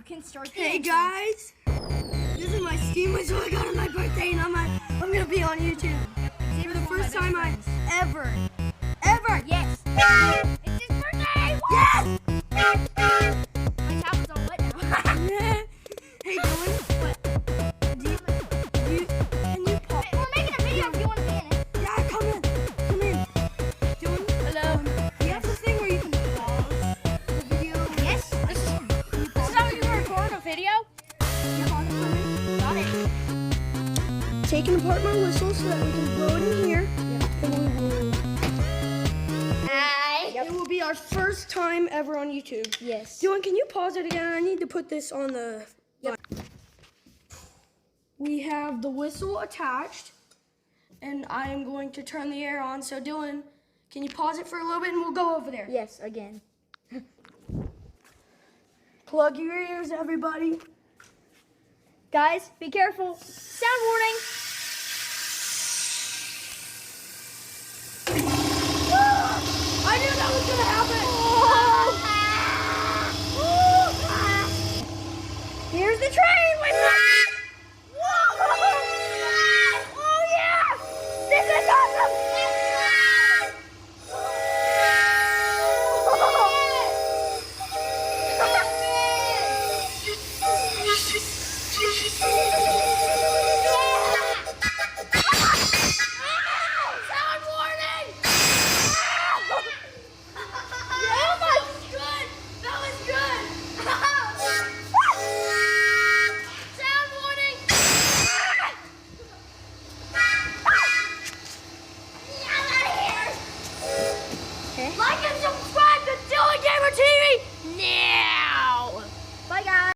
can start the Hey guys, this is my ski whistle I got on my birthday, and I'm gonna be on YouTube for the first time I ever. Yes. It's his birthday. Yes. My top is all wet now. Hey Dylan, What? can you pause? We're making a video if you want to be in it. Yeah, come in. Dylan, Hello. you have this thing where you can pause the video. Yes. This is how you record a video. Got it. Taking apart my whistle so that we can blow it in here. And we will. It will be our first time ever on YouTube. Yes. Dylan, can you pause it again? I need to put this on the. Yep. We have the whistle attached, and I am going to turn the air on. So Dylan, can you pause it for a little bit and we'll go over there? Yes, again. Plug your ears, everybody. Guys, be careful. Sound warning. I knew that was gonna happen. Here's the train.